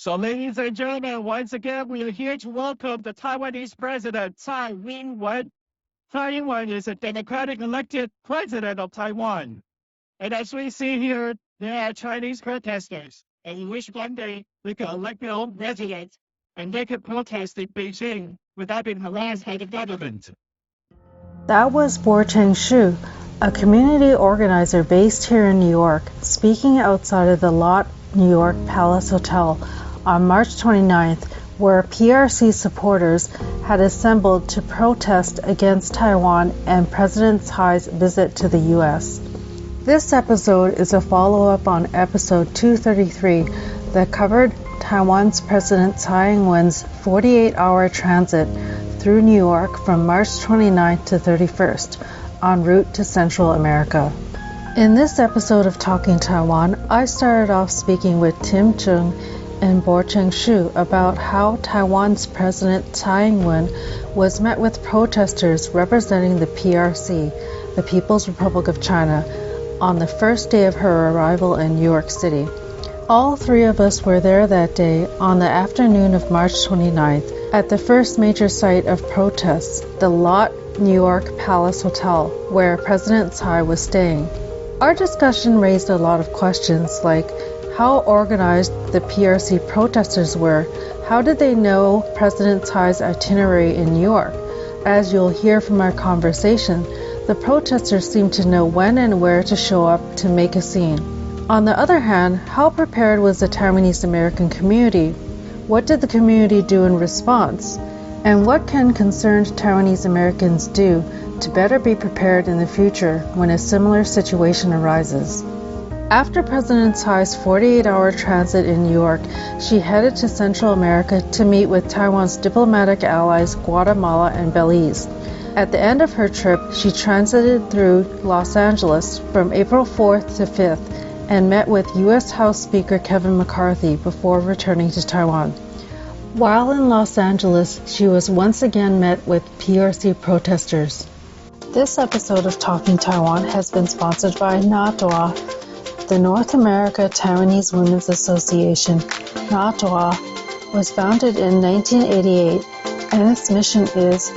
So, ladies and gentlemen, once again, we are here to welcome the Taiwanese President, Tsai Ing-Wen. Tsai Ing-Wen is a democratic elected president of Taiwan. And as we see here, there are Chinese protesters. And we wish one day we could elect their own president and they could protest in Beijing without being harassed by the government. That was Borcheng, a community organizer based here in New York, speaking outside of the Lot New York Palace Hotel on March 29th, where PRC supporters had assembled to protest against Taiwan and President Tsai's visit to the U.S. This episode is a follow-up on episode 233 that covered Taiwan's President Tsai Ing-wen's 48-hour transit through New York from March 29th to 31st, en route to Central America. In this episode of Talking Taiwan, I started off speaking with Chng and Borcheng about how Taiwan's President Tsai Ing-wen was met with protesters representing the PRC, the People's Republic of China, on the first day of her arrival in New York City. All three of us were there that day on the afternoon of March 29th at the first major site of protests, the Lot New York Palace Hotel, where President Tsai was staying. Our discussion raised a lot of questions like how organized the PRC protesters were, how did they know President Tsai's itinerary in New York? As you'll hear from our conversation, the protesters seemed to know when and where to show up to make a scene. On the other hand, how prepared was the Taiwanese American community? What did the community do in response? And what can concerned Taiwanese Americans do to better be prepared in the future when a similar situation arises? After President Tsai's 48-hour transit in New York, she headed to Central America to meet with Taiwan's diplomatic allies Guatemala and Belize. At the end of her trip, she transited through Los Angeles from April 4th to 5th and met with U.S. House Speaker Kevin McCarthy before returning to Taiwan. While in Los Angeles, she was once again met with PRC protesters. This episode of Talking Taiwan has been sponsored by NATWA, the North America Taiwanese Women's Association. NATWA was founded in 1988, and its mission is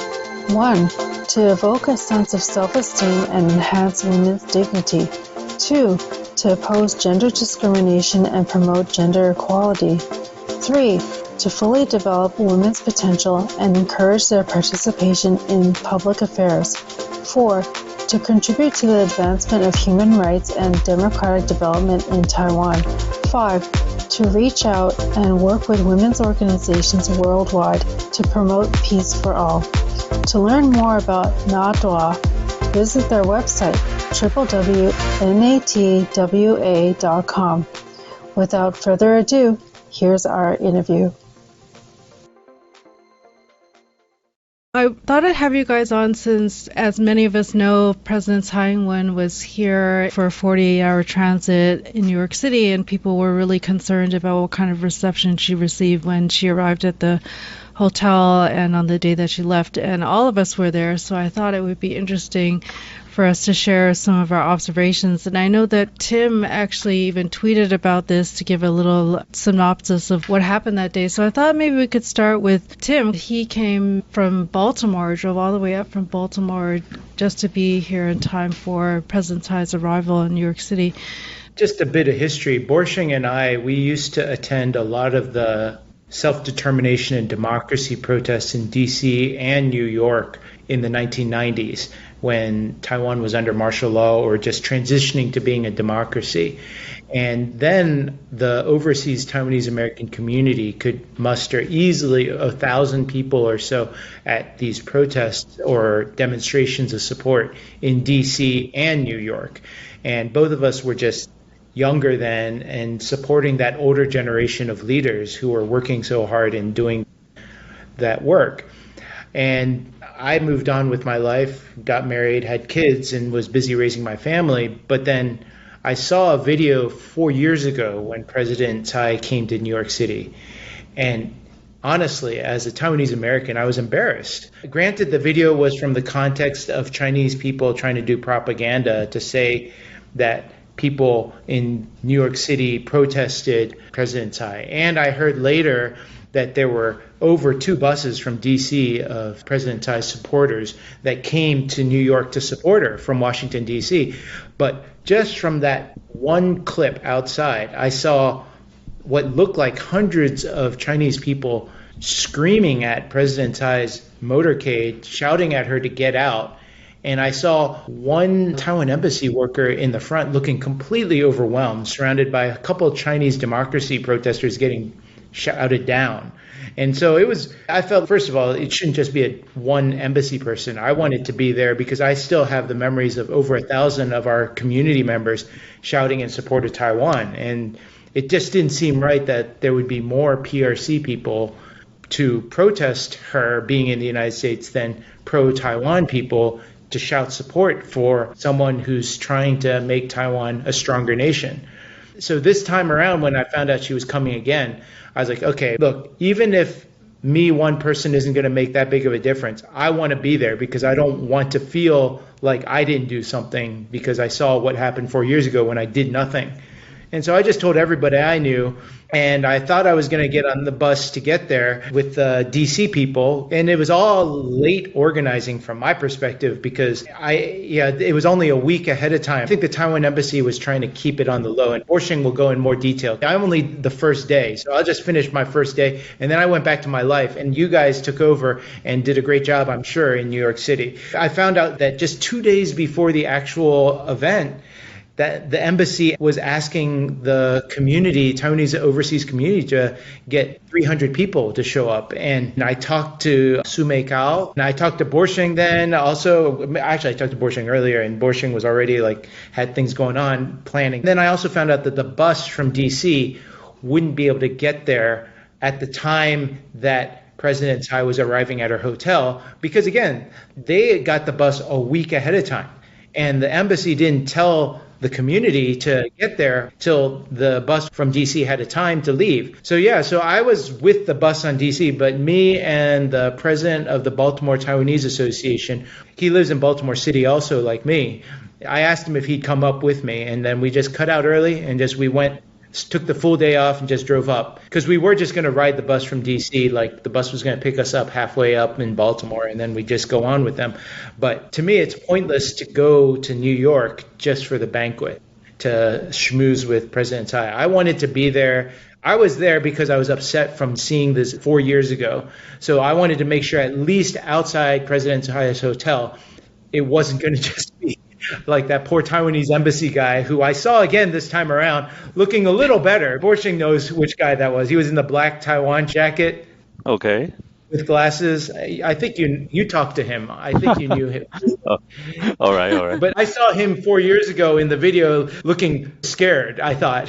1. To evoke a sense of self-esteem and enhance women's dignity. 2. To oppose gender discrimination and promote gender equality. 3. To fully develop women's potential and encourage their participation in public affairs. 4. To contribute to the advancement of human rights and democratic development in Taiwan. 5. To reach out and work with women's organizations worldwide to promote peace for all. To learn more about NATWA, visit their website, www.natwa.com. Without further ado, here's our interview. I thought I'd have you guys on since, as many of us know, President Tsai Ing-wen was here for a 48-hour transit in New York City, and people were really concerned about what kind of reception she received when she arrived at the hotel and on the day that she left, and all of us were there, so I thought it would be interesting for us to share some of our observations. And I know that Tim actually even tweeted about this to give a little synopsis of what happened that day. So I thought maybe we could start with Tim. He came from Baltimore, drove all the way up from Baltimore just to be here in time for President Tsai's arrival in New York City. Just a bit of history. Borcheng and I, we used to attend a lot of the self-determination and democracy protests in D.C. and New York in the 1990s. When Taiwan was under martial law or just transitioning to being a democracy. And then the overseas Taiwanese American community could muster easily 1,000 people or so at these protests or demonstrations of support in DC and New York. And both of us were just younger then and supporting that older generation of leaders who were working so hard in doing that work. And I moved on with my life, got married, had kids, and was busy raising my family. But then I saw a video 4 years ago when President Tsai came to New York City. And honestly, as a Taiwanese American, I was embarrassed. Granted, the video was from the context of Chinese people trying to do propaganda to say that people in New York City protested President Tsai. And I heard later that there were over 2 buses from D.C. of President Tsai's supporters that came to New York to support her from Washington, D.C. But just from that one clip outside, I saw what looked like hundreds of Chinese people screaming at President Tsai's motorcade, shouting at her to get out. And I saw one Taiwan embassy worker in the front looking completely overwhelmed, surrounded by a couple of Chinese democracy protesters getting shouted down. And so I felt, first of all, it shouldn't just be one embassy person. I wanted to be there because I still have the memories of over 1,000 of our community members shouting in support of Taiwan. And it just didn't seem right that there would be more PRC people to protest her being in the United States than pro-Taiwan people to shout support for someone who's trying to make Taiwan a stronger nation. So this time around, when I found out she was coming again, I was like, okay, look, even if one person isn't going to make that big of a difference, I want to be there because I don't want to feel like I didn't do something because I saw what happened 4 years ago when I did nothing. And so I just told everybody I knew, and I thought I was going to get on the bus to get there with the DC people, and it was all late organizing from my perspective because it was only a week ahead of time. I think the Taiwan embassy was trying to keep it on the low, and Borcheng will go in more detail. I'm only the first day, so I'll just finish my first day, and then I went back to my life, and you guys took over and did a great job, I'm sure, in New York City. I found out that just 2 days before the actual event, that the embassy was asking the community, Taiwanese overseas community, to get 300 people to show up. And I talked to Sumei Kao, and I talked to Borcheng then. Actually, I talked to Borcheng earlier, and Borcheng was already had things going on, planning. Then I also found out that the bus from DC wouldn't be able to get there at the time that President Tsai was arriving at her hotel, because again, they got the bus a week ahead of time. And the embassy didn't tell the community to get there till the bus from DC had a time to leave. So I was with the bus on DC, but me and the president of the Baltimore Taiwanese Association, he lives in Baltimore City also like me. I asked him if he'd come up with me, and then we just cut out early and we went, took the full day off and just drove up because we were just going to ride the bus from DC. The bus was going to pick us up halfway up in Baltimore and then we just go on with them. But to me, it's pointless to go to New York just for the banquet to schmooze with President Tsai. I wanted to be there. I was there because I was upset from seeing this 4 years ago. So I wanted to make sure at least outside President Tsai's hotel, it wasn't going to just be like that poor Taiwanese embassy guy who I saw again this time around looking a little better. Borcheng knows which guy that was. He was in the black Taiwan jacket. Okay. With glasses. I think you talked to him. I think you knew him. All right. But I saw him 4 years ago in the video looking scared, I thought.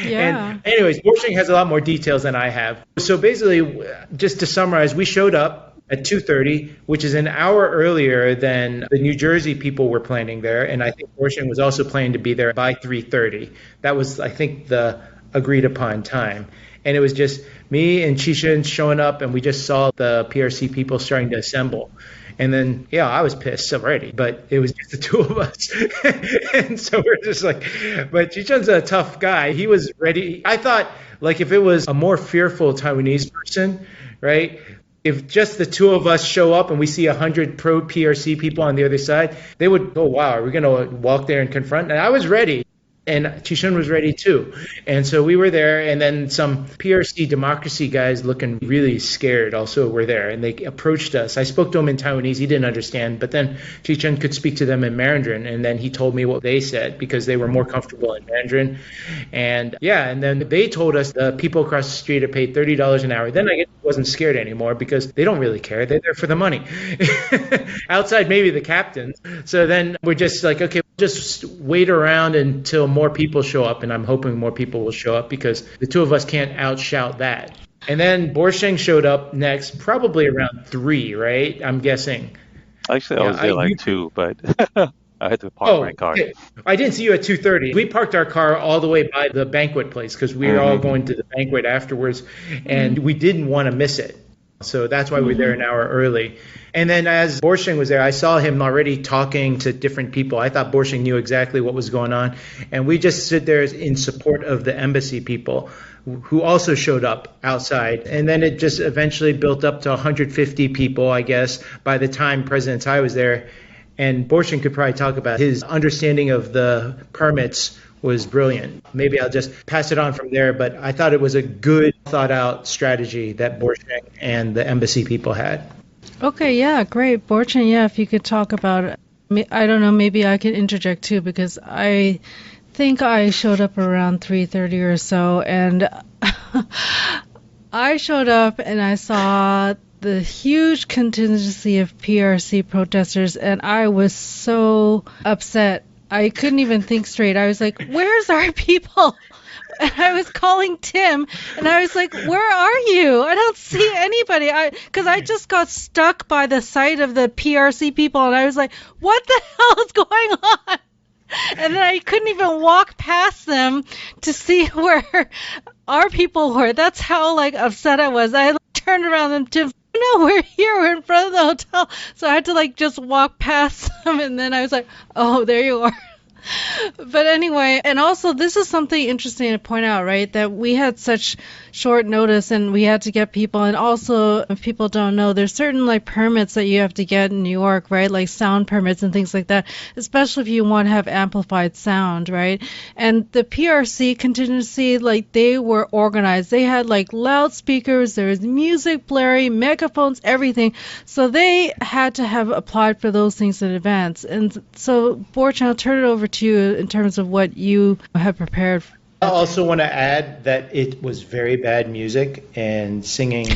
Yeah. And anyways, Borcheng has a lot more details than I have. So basically, just to summarize, we showed up at 2:30, which is an hour earlier than the New Jersey people were planning there. And I think Borcheng was also planning to be there by 3:30. That was, I think, the agreed upon time. And it was just me and Chishan showing up, and we just saw the PRC people starting to assemble. And then, I was pissed already, but it was just the two of us. And so we're just but Chishan's a tough guy. He was ready. I thought, if it was a more fearful Taiwanese person, right? If just the two of us show up and we see 100 pro-PRC people on the other side, they would go, wow, are we going to walk there and confront? And I was ready. And Chishan was ready too. And so we were there, and then some PRC democracy guys looking really scared also were there, and they approached us. I spoke to him in Taiwanese, he didn't understand, but then Chishan could speak to them in Mandarin, and then he told me what they said because they were more comfortable in Mandarin. And then they told us the people across the street are paid $30 an hour. Then I wasn't scared anymore because they don't really care. They're there for the money. Outside, maybe the captains. So then we're just okay, just wait around until more people show up, and I'm hoping more people will show up because the two of us can't outshout that. And then Borcheng showed up next, probably around 3, right? I'm guessing. Actually, I was there 2, but I had to park my car. Okay. I didn't see you at 2:30. We parked our car all the way by the banquet place because we were all going to the banquet afterwards, and we didn't want to miss it. So that's why we're there an hour early. And then as Borcheng was there, I saw him already talking to different people. I thought Borcheng knew exactly what was going on. And we just stood there in support of the embassy people who also showed up outside. And then it just eventually built up to 150 people, I guess, by the time President Tsai was there. And Borcheng could probably talk about his understanding of the permits was brilliant. Maybe I'll just pass it on from there, but I thought it was a good thought out strategy that Borcheng and the embassy people had. Okay, yeah, great. Borcheng, yeah, if you could talk about it. I don't know, maybe I could interject too, because I think I showed up around 3:30 or so, and I showed up and I saw the huge contingency of PRC protesters, and I was so upset. I couldn't even think straight. I was like, where's our people? And I was calling Tim, and I was like, where are you? I don't see anybody. Because I just got stuck by the sight of the PRC people, and I was like, what the hell is going on? And then I couldn't even walk past them to see where our people were. That's how upset I was. I turned around and Tim, no, we're here. We're in front of the hotel. So I had to just walk past them, and then I was like, oh, there you are. But anyway, and also this is something interesting to point out, right? That we had such short notice and we had to get people. And also, if people don't know, there's certain permits that you have to get in New York, right? Like sound permits and things like that, especially if you want to have amplified sound, right? And the PRC contingency, they were organized. They had loudspeakers, there was music blaring, megaphones, everything. So they had to have applied for those things in advance. And so, Borcheng, I'll turn it over to you in terms of what you have prepared. I also want to add that it was very bad music and singing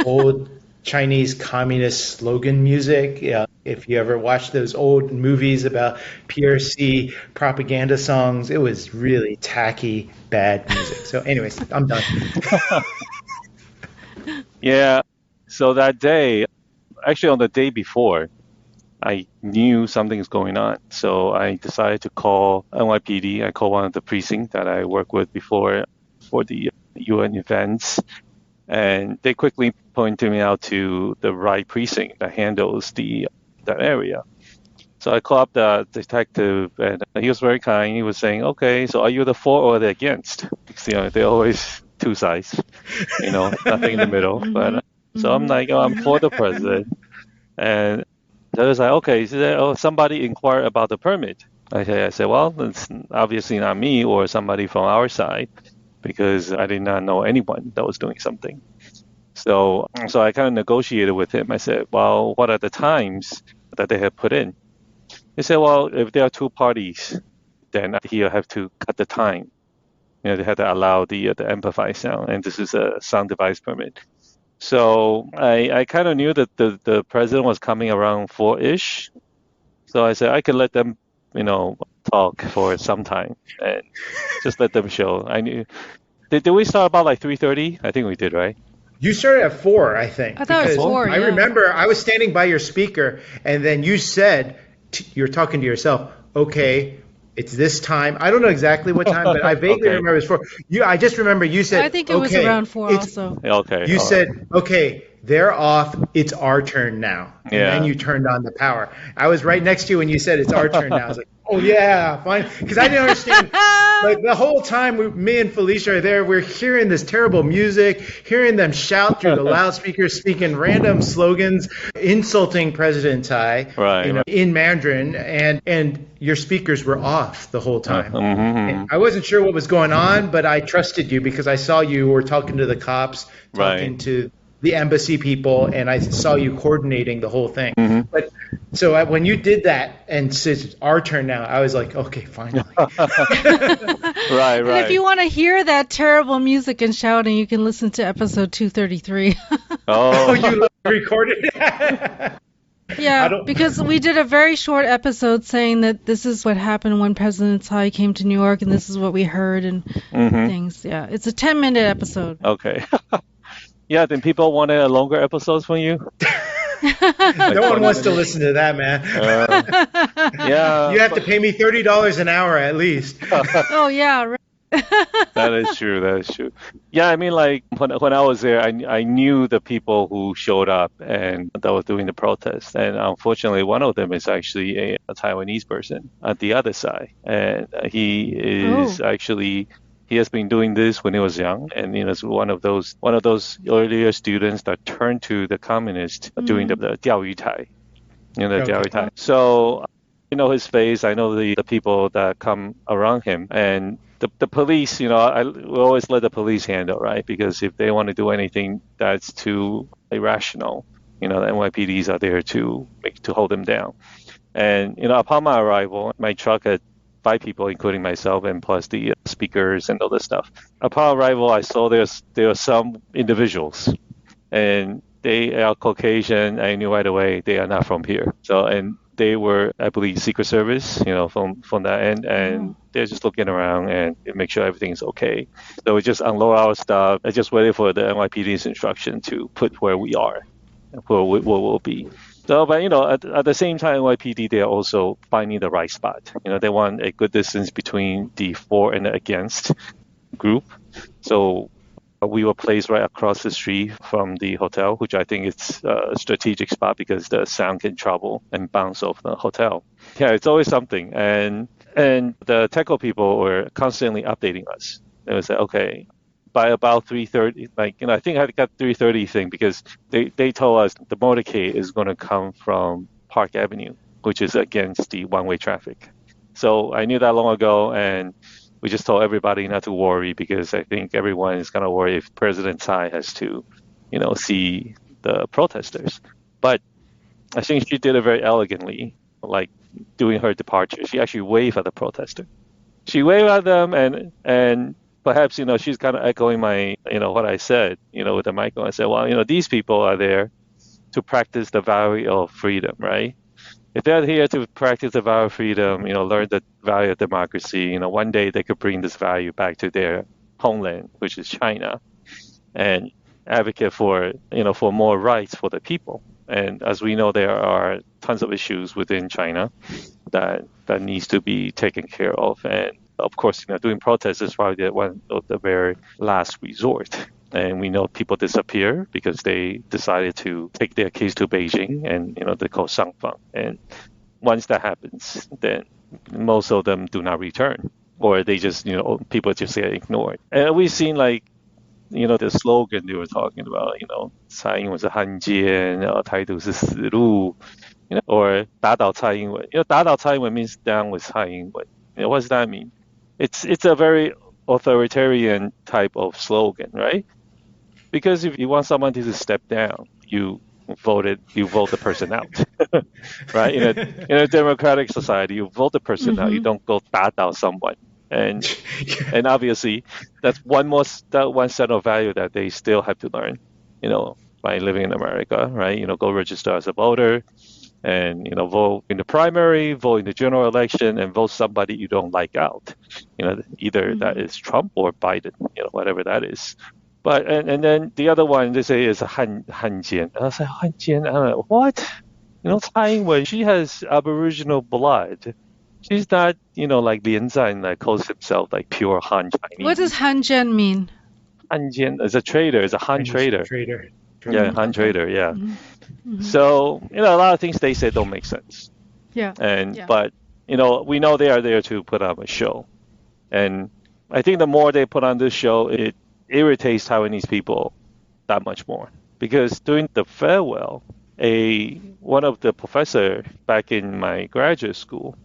old Chinese communist slogan music. If you ever watch those old movies about PRC propaganda songs, it was really tacky, bad music. So anyways, I'm done. Yeah. So that day, actually on the day before, I knew something's going on, so I decided to call NYPD. I called one of the precincts that I worked with before for the UN events, and they quickly pointed me out to the right precinct that handles that area. So I called up the detective, and he was very kind. He was saying, "Okay, so are you the for or the against?" Because, they're always two sides, nothing in the middle. But so I'm like, "Oh, I'm for the president," and I was like, okay, so somebody inquired about the permit. I said, well, it's obviously not me or somebody from our side, because I did not know anyone that was doing something. So I kind of negotiated with him. I said, well, what are the times that they have put in? He said, well, if there are two parties, then he'll have to cut the time. They had to allow the amplified sound, and this is a sound device permit. So I kind of knew that the president was coming around 4-ish. So I said I could let them, talk for some time and just let them show. I knew. Did we start about 3:30? I think we did, right? You started at 4, I think. I thought it was 4. I remember I was standing by your speaker, and then you said, you're talking to yourself, okay, it's this time. I don't know exactly what time, but I vaguely remember it was 4. I just remember you said, I think it was around 4 also. Okay. You said, okay, they're off. It's our turn now. And then you turned on the power. I was right next to you when you said it's our turn now. I was like, oh, yeah, fine. Because I didn't understand. The whole time, me and Felicia are there, we're hearing this terrible music, hearing them shout through the loudspeakers, speaking random slogans, insulting President Tsai in Mandarin, and your speakers were off the whole time. And I wasn't sure what was going on, but I trusted you because I saw you were talking to the cops, talking to the embassy people, and I saw you coordinating the whole thing. But so when you did that and said it's our turn now, I was like, okay, finally. Right. And if you want to hear that terrible music and shouting, you can listen to episode 233. Oh, you recorded it? Yeah, because we did a very short episode saying that this is what happened when President Tsai came to New York, and this is what we heard and things. Yeah, it's a 10-minute episode. Okay. Yeah, then people wanted longer episodes from you? No one wants to listen to that, man. Yeah. You have to pay me $30 an hour at least. Oh, yeah. Right. That is true. That is true. Yeah, I mean, like when I was there, I knew the people who showed up and that was doing the protest, and unfortunately, one of them is actually a Taiwanese person at the other side, and he is actually he has been doing this when he was young, and is one of those earlier students that turned to the communists during the 钓鱼台, the 钓鱼台. So I know his face. I know the people that come around him, and the police. I we always let the police handle, right? Because if they want to do anything that's too irrational, the NYPDs are there to hold them down. And upon my arrival, my truck had 5 people, including myself, and plus the speakers and all this stuff. Upon arrival, I saw there were some individuals, and they are Caucasian. I knew right away they are not from here. So and they were, I believe, Secret Service, from that end, and they're just looking around and make sure everything's okay. So we just unload our stuff. I just waited for the NYPD's instruction to put where we are, where we'll be. So, but at the same time, NYPD, they are also finding the right spot. They want a good distance between the for and the against group. So we were placed right across the street from the hotel, which I think is a strategic spot because the sound can travel and bounce off the hotel. Yeah, it's always something. And the TECO people were constantly updating us. They would say, okay, by about 3:30, I think I got 3:30 thing because they told us the motorcade is going to come from Park Avenue, which is against the one-way traffic. So I knew that long ago, and we just told everybody not to worry because I think everyone is going to worry if President Tsai has to, see the protesters. But I think she did it very elegantly, like during her departure. She actually waved at the protester. She waved at them, and perhaps, she's kind of echoing my, what I said, with the mic. I said, well, these people are there to practice the value of freedom, right? If they're here to practice the value of freedom, learn the value of democracy, one day they could bring this value back to their homeland, which is China, and advocate for, for more rights for the people. And as we know, there are tons of issues within China that needs to be taken care of. And of course, doing protests is probably one of the very last resort. And we know people disappear because they decided to take their case to Beijing, and they call Shangfang. And once that happens, then most of them do not return, or they just people just get ignored. And we've seen the slogan they were talking about, Tsai Ing-Wen was a 汉奸, 态度是死路, or 打倒蔡英文. 打倒蔡英文 means down with Tsai Ing-Wen. What does that mean? It's a very authoritarian type of slogan, right? Because if you want someone to step down, you vote the person out, right? In a democratic society, you vote the person out. You don't go 打倒 someone. And obviously, that's one set of value that they still have to learn, by living in America, right? Go register as a voter, and vote in the primary, vote in the general election, and vote somebody you don't like out. Either that is Trump or Biden, whatever that is. But and then the other one they say is a 汉奸. And I was like, 汉奸? I don't know what. Tsai Ing-Wen, she has Aboriginal blood. She's not, like Lian Zhan that calls himself like pure Han Chinese. What does Hanjian mean? Hanjian is a trader, is a Han trader. Trader. Yeah, Han trader, yeah. So, a lot of things they say don't make sense. Yeah. But, we know they are there to put on a show. And I think the more they put on this show, it irritates Taiwanese people that much more. Because during the farewell, one of the professor back in my graduate school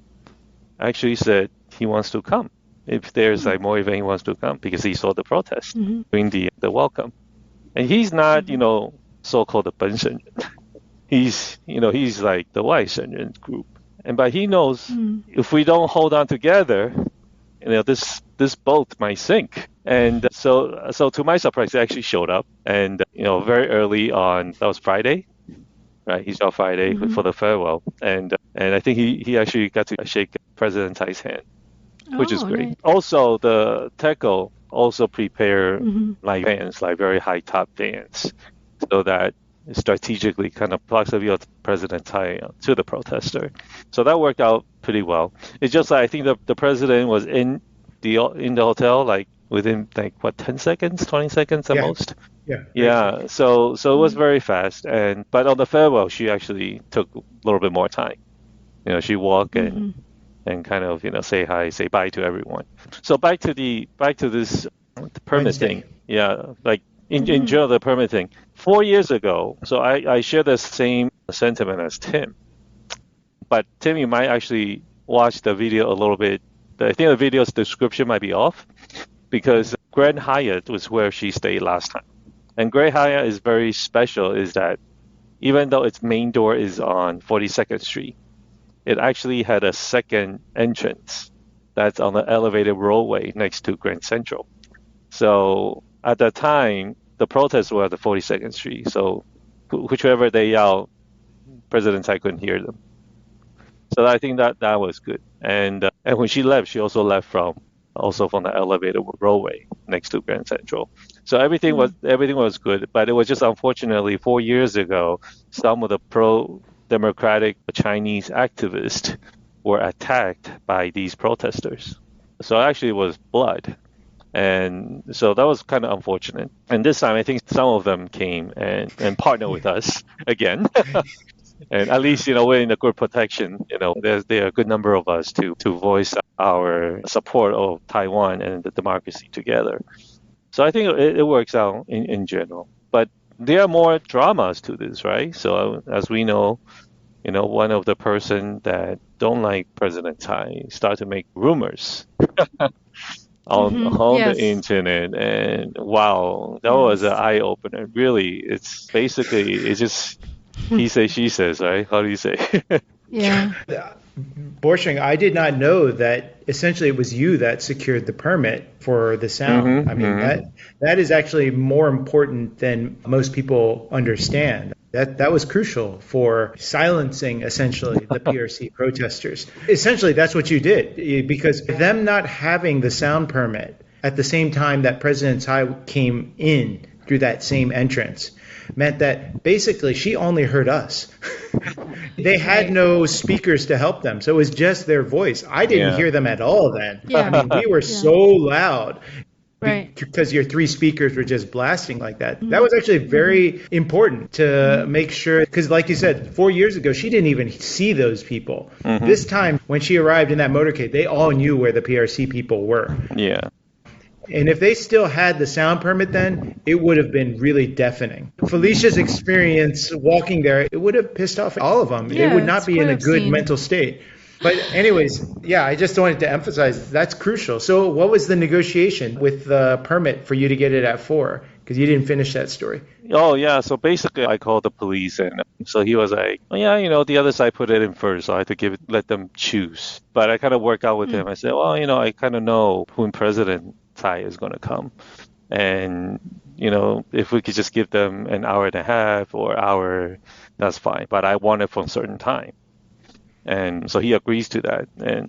actually said he wants to come. If there's more event, he wants to come because he saw the protest during the welcome. And he's not, so-called the 本省人. He's like the 外省人 group. But he knows if we don't hold on together, this boat might sink. And so to my surprise, he actually showed up, and very early on, that was Friday, right? He showed Friday for the farewell, and I think he actually got to shake President Tsai's hand, which is great. Nice. Also, the TECO also prepare like vans, like very high top vans, so that strategically kind of proximity of President Tsai to the protester. So that worked out pretty well. It's just like I think the president was in in the hotel, like within like what 10 seconds, 20 seconds at most. Yeah. Yeah, so it was very fast, but on the farewell, she actually took a little bit more time. She walked and kind of say hi, say bye to everyone. So back to this the permit Wednesday. thing. Yeah, like in general, the permit thing. 4 years ago, so I share the same sentiment as Tim, but Tim, you might actually watch the video a little bit. I think the video's description might be off because Grand Hyatt was where she stayed last time. And Grand Hyatt is very special is that even though its main door is on 42nd Street, it actually had a second entrance that's on the elevated roadway next to Grand Central. So at that time, the protests were at the 42nd Street. So whichever they yelled, President Tsai couldn't hear them. So I think that was good. And when she left, she also left from the elevated roadway next to Grand Central. So everything was good, but it was just unfortunately 4 years ago, some of the pro-democratic Chinese activists were attacked by these protesters. So actually it was blood. And so that was kind of unfortunate. And this time I think some of them came and partnered with us again. And at least, we're in a good protection. There are a good number of us to voice our support of Taiwan and the democracy together. So I think it works out in general. But there are more dramas to this, right? So as we know, one of the person that don't like President Tsai start to make rumors on the internet. And wow, that was an eye opener. Really, it's just he says, she says, right? How do you say? Yeah. Borcheng, I did not know that essentially it was you that secured the permit for the sound. I mean, that is actually more important than most people understand. That was crucial for silencing essentially the PRC protesters. Essentially, that's what you did, because them not having the sound permit at the same time that President Tsai came in through that same entrance meant that basically she only heard us. They had no speakers to help them, so it was just their voice. I didn't hear them at all then. I mean, we were so loud. Right. Because your three speakers were just blasting like that. That was actually very important to make sure, because like you said, 4 years ago, she didn't even see those people. This time, when she arrived in that motorcade, they all knew where the PRC people were. Yeah. And if they still had the sound permit then, it would have been really deafening. Felicia's experience walking there, it would have pissed off all of them. Yeah, they would not be in a good obscene. mental state. But anyways, yeah, I just wanted to emphasize that's crucial. So what was the negotiation with the permit for you to get it at 4? Because you didn't finish that story. Oh, yeah. So basically, I called the police, and so he was like, oh, yeah, the other side put it in first, so I had to let them choose. But I kind of worked out with him. I said, well, I kind of know when President Tsai is going to come. And, if we could just give them an hour and a half or hour, that's fine. But I want it from a certain time. And so he agrees to that and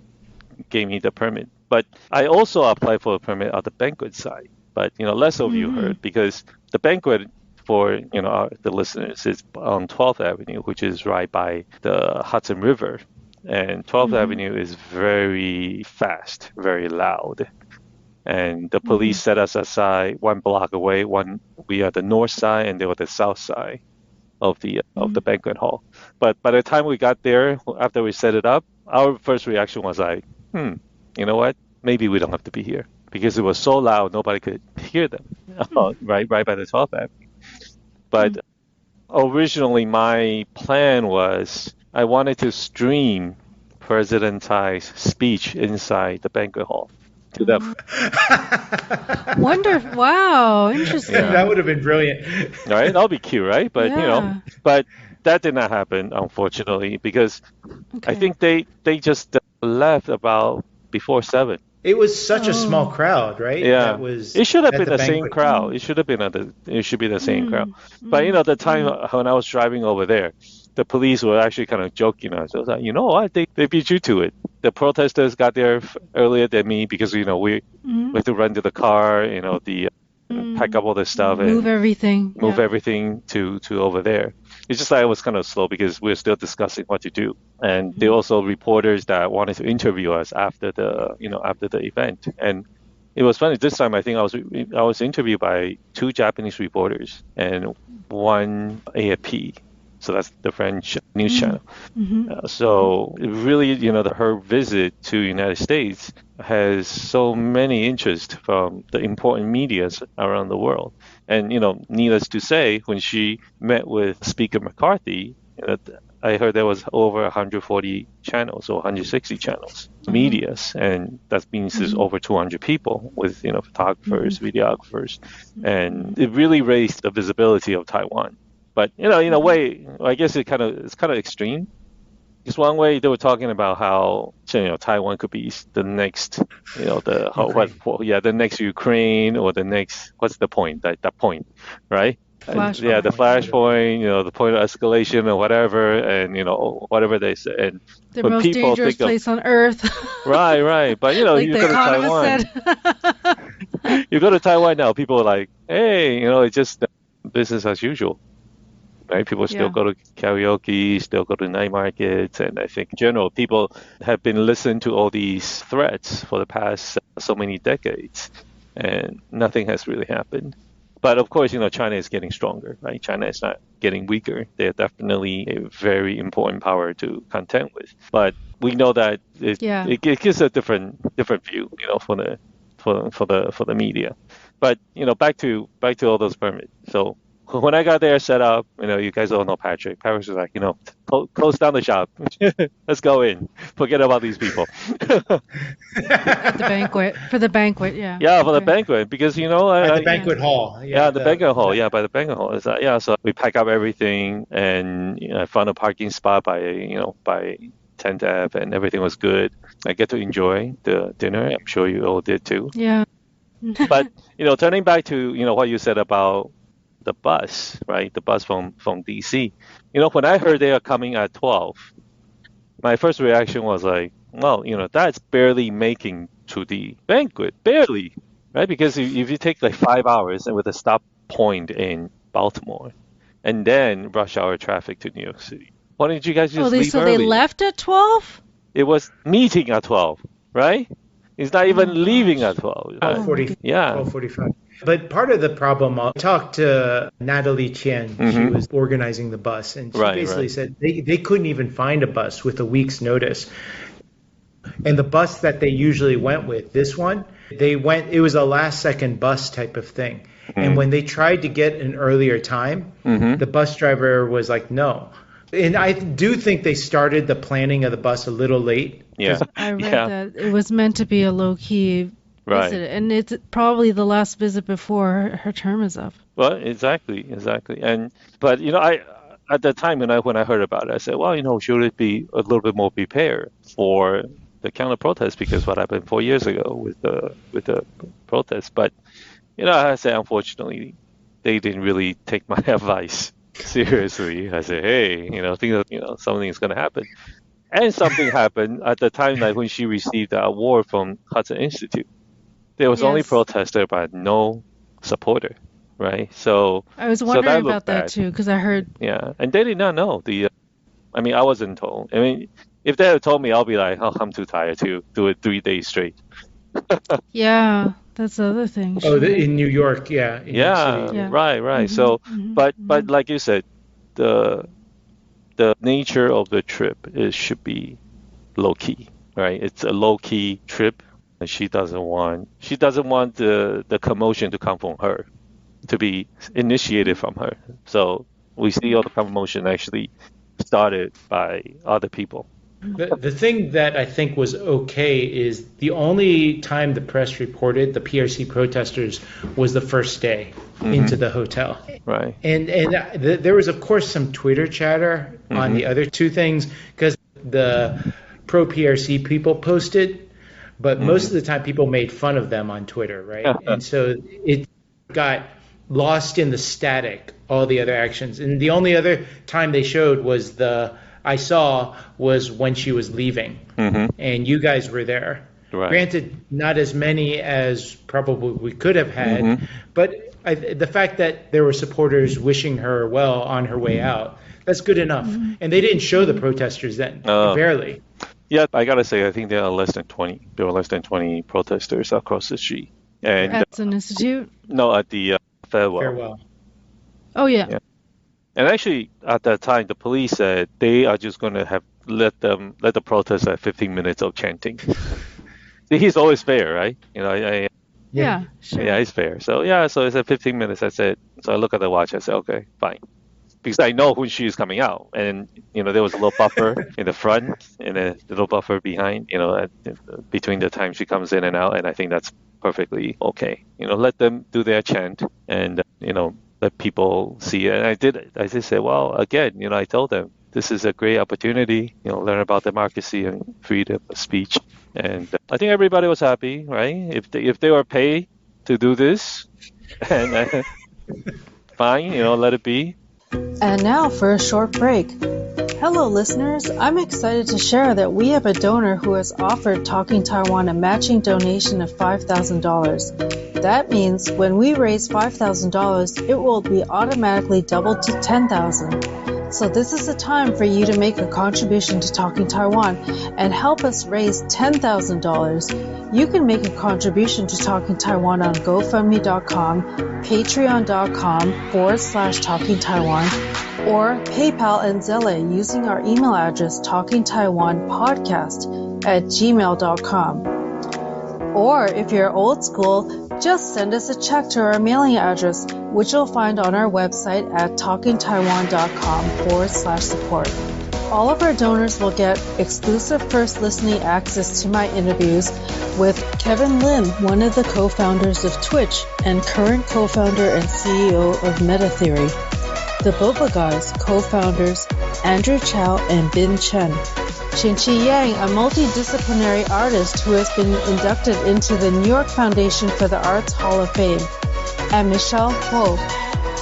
gave me the permit. But I also applied for a permit at the banquet side. But, less of you heard, because the banquet for, the listeners is on 12th Avenue, which is right by the Hudson River. And 12th Avenue is very fast, very loud. And the police set us aside 1 block away. We are the north side and they were the south side of the banquet hall. But by the time we got there, after we set it up, our first reaction was like, you know what? Maybe we don't have to be here, because it was so loud nobody could hear them. right by the 12th Avenue. But originally my plan was I wanted to stream President Tsai's speech inside the banquet hall to them. Wonderful. Wow. Interesting. Yeah. That would have been brilliant. Right? That'll be cute, right? But, but that did not happen, unfortunately, because I think they just left about before 7. It was such a small crowd, right? Yeah. It should have been the same banquet. crowd. It should be the same crowd. But, the time when I was driving over there, the police were actually kind of joking us. I was like, you know what? They beat you to it. The protesters got there earlier than me because, we had to run to the car, pack up all the stuff and move everything to over there. It's just like I was kind of slow because we're still discussing what to do. And there were also reporters that wanted to interview us after the event. And it was funny. This time, I think I was interviewed by 2 Japanese reporters and 1 AFP. So that's the French news channel. So really, her visit to United States has so many interests from the important medias around the world. And, needless to say, when she met with Speaker McCarthy, I heard there was over 140 channels or 160 channels, medias, and that means there's over 200 people with, photographers, videographers, and it really raised the visibility of Taiwan. But in a way, I guess it's kind of extreme. Just one way they were talking about how Taiwan could be the next, the next Ukraine or the next, what's the point? That point, right? The flashpoint, the point of escalation or whatever, and whatever they say. And the most dangerous place on earth. Right. But like you go to Taiwan. You go to Taiwan now, people are like, hey, it's just business as usual. Right? People still go to karaoke, still go to night markets, and I think in general, people have been listening to all these threats for the past so many decades, and nothing has really happened. But of course, China is getting stronger, right? China is not getting weaker. They're definitely a very important power to contend with. But we know that it gives a different view, for the media. But back to all those permits. So when I got there, set up, you guys all know Patrick. Patrick was like, close down the shop. Let's go in. Forget about these people. At the banquet. For the banquet, yeah. Yeah, for the banquet. Because, At the banquet hall. Yeah, the banquet hall. Yeah, by the banquet hall. It's so we pack up everything, and I found a parking spot by 10th Ave, and everything was good. I get to enjoy the dinner. I'm sure you all did too. Yeah. But, turning back to, what you said about the bus, right? The bus from DC. When I heard they are coming at 12, my first reaction was like, well, that's barely making to the banquet, barely, right? Because if you take like 5 hours and with a stop point in Baltimore, and then rush hour traffic to New York City, why didn't you guys just leave early? They left at 12? It was meeting at 12, right? It's not even leaving at 12. 12:45. But part of the problem, I talked to Natalie Chen. She was organizing the bus, and she basically said they couldn't even find a bus with a week's notice. And the bus that they usually went with, this one, it was a last second bus type of thing. And when they tried to get an earlier time, the bus driver was like, no. And I do think they started the planning of the bus a little late. Yeah. I read that it was meant to be a low-key visit, and it's probably the last visit before her term is up. Well, exactly. But I at the time when I heard about it, I said, well, should it be a little bit more prepared for the counter protest, because what happened 4 years ago with the protest. But I said, unfortunately, they didn't really take my advice seriously. I said, hey, something is going to happen. And something happened at the time, like when she received the award from Hudson Institute. There was only protester, but no supporter, right? So I was wondering about that too, because I heard. Yeah, and they did not know I wasn't told. If they had told me, I'll be like, oh, I'm too tired to do it 3 days straight. Yeah, that's the other thing. In New York, yeah. In New York City. Right. So, but like you said, the nature of the trip should be low key, right? It's a low key trip, and she doesn't want the commotion to come from her, to be initiated from her. So we see all the commotion actually started by other people. The thing that I think was okay is the only time the press reported the PRC protesters was the first day into the hotel. Right. And there was, of course, some Twitter chatter on the other two things, because the pro-PRC people posted, but most of the time people made fun of them on Twitter, right? And so it got lost in the static, all the other actions. And the only other time they showed was when she was leaving, and you guys were there. Right. Granted, not as many as probably we could have had, but The fact that there were supporters wishing her well on her way out, that's good enough. And they didn't show the protesters then, barely. Yeah, I gotta say, I think there are less than 20. There were less than 20 protesters across the street. And At an institute? no, at the farewell. Farewell. Oh, yeah. And actually, at that time, the police said they are just going to let the protest have 15 minutes of chanting. See, he's always fair, right? Yeah, sure. Yeah, he's fair. So so it's at 15 minutes. I said, so I look at the watch. I said, okay, fine, because I know when she's coming out, and there was a little buffer in the front and a little buffer behind. Between the time she comes in and out, and I think that's perfectly okay. Let them do their chant, and let people see it. And I did say, well, again, I told them this is a great opportunity, learn about democracy and freedom of speech. And I think everybody was happy, right? If they were paid to do this, and fine, let it be. And now for a short break. Hello, listeners. I'm excited to share that we have a donor who has offered Talking Taiwan a matching donation of $5,000. That means when we raise $5,000, it will be automatically doubled to $10,000. So this is the time for you to make a contribution to Talking Taiwan and help us raise $10,000. You can make a contribution to Talking Taiwan on GoFundMe.com, Patreon.com/Talking Taiwan, or PayPal and Zelle using our email address talkingtaiwanpodcast@gmail.com. Or if you're old school, just send us a check to our mailing address, which you'll find on our website at talkingtaiwan.com/support. All of our donors will get exclusive first listening access to my interviews with Kevin Lim, one of the co-founders of Twitch and current co-founder and CEO of MetaTheory, the Boba Guys co-founders Andrew Chow and Bin Chen, Qin Yang, a multidisciplinary artist who has been inducted into the New York Foundation for the Arts Hall of Fame, and Michelle Kuo,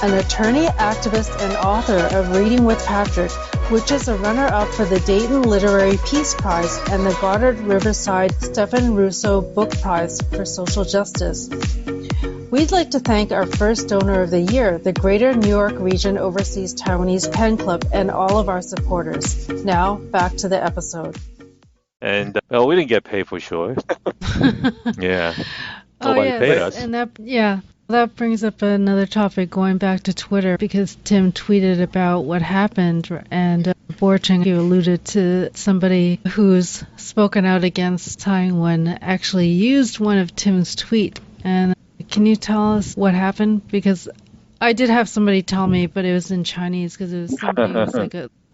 an attorney, activist, and author of Reading with Patrick, which is a runner-up for the Dayton Literary Peace Prize and the Goddard Riverside Stephen Russo Book Prize for Social Justice. We'd like to thank our first donor of the year, the Greater New York Region Overseas Taiwanese Pen Club, and all of our supporters. Now, back to the episode. And we didn't get paid for sure. Yeah. Nobody paid us. And that brings up another topic, going back to Twitter, because Tim tweeted about what happened, and Borcheng, you alluded to somebody who's spoken out against Tsai Ing-Wen actually used one of Tim's tweets. And can you tell us what happened? Because I did have somebody tell me, but it was in Chinese, because it was somebody who was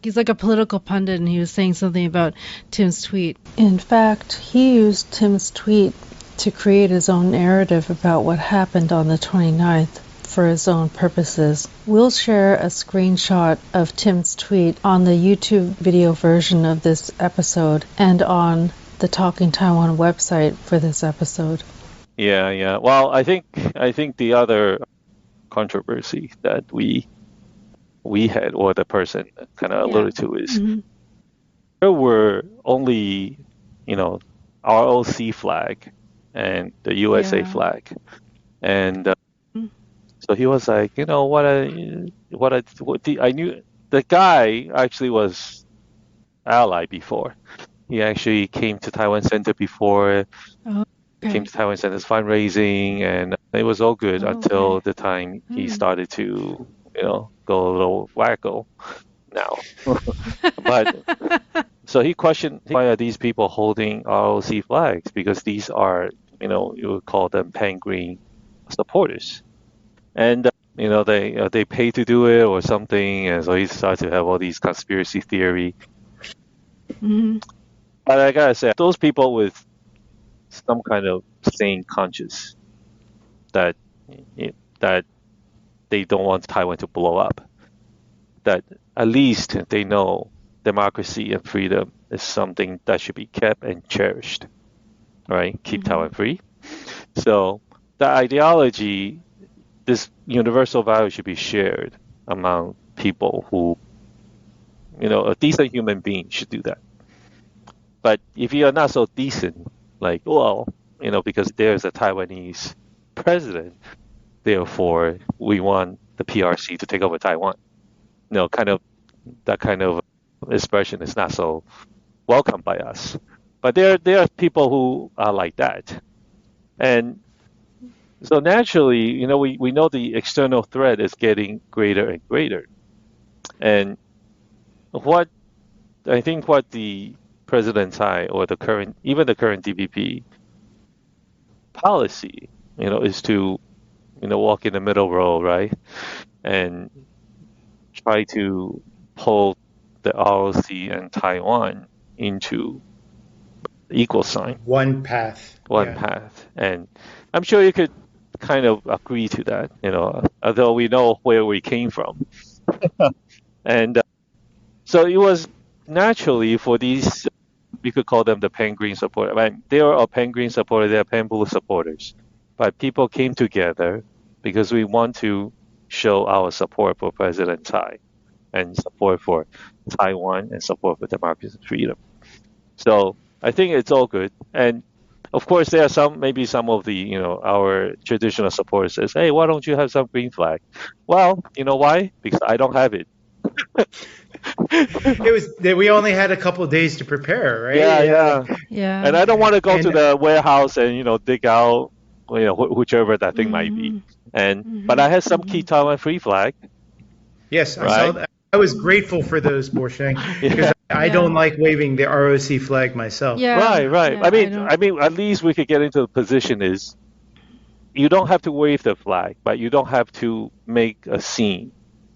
he's like a political pundit, and he was saying something about Tim's tweet. In fact, he used Tim's tweet to create his own narrative about what happened on the 29th for his own purposes. We'll share a screenshot of Tim's tweet on the YouTube video version of this episode and on the Talking Taiwan website for this episode. Yeah. Well, I think the other controversy that we had, or the person kind of alluded to, is there were only ROC flag and the USA flag, and so he was like, I knew the guy actually was ally before. He actually came to Taiwan Center before. Came to Taiwan Center's fundraising, and it was all good until the time he started to, go a little wacko now. But so he questioned, why are these people holding ROC flags? Because these are, you would call them pan-green supporters. And, they pay to do it or something. And so he started to have all these conspiracy theory. But I gotta say, those people with some kind of sane conscience that they don't want Taiwan to blow up, that at least they know democracy and freedom is something that should be kept and cherished, right? Keep Taiwan free. So the ideology, this universal value, should be shared among people who, a decent human being should do that. But if you are not so decent, because there's a Taiwanese president, therefore we want the PRC to take over Taiwan. That kind of expression is not so welcome by us. But there are people who are like that. And so naturally, we know the external threat is getting greater and greater. And what the President Tsai or the current DPP policy, is to, walk in the middle row, right? And try to pull the ROC and Taiwan into equal sign. One path. Path. And I'm sure you could kind of agree to that, although we know where we came from. And so it was naturally for these, we could call them the Pan-Green supporters. I mean, they are Pan-Green supporters, they are Pan-Blue supporters. But people came together because we want to show our support for President Tsai and support for Taiwan and support for democracy and freedom. So I think it's all good. And of course, there are maybe some of the, our traditional supporters says, hey, why don't you have some green flag? Well, you know why? Because I don't have it. We only had a couple of days to prepare, right? Yeah. And I don't want to go to the warehouse and, dig out, whichever that thing might be. But I had some key Taiwan free flag. Yes, I saw that. I was grateful for those, Borcheng, because I don't like waving the ROC flag myself. Yeah. Right. Yeah, I mean, at least we could get into the position is you don't have to wave the flag, but you don't have to make a scene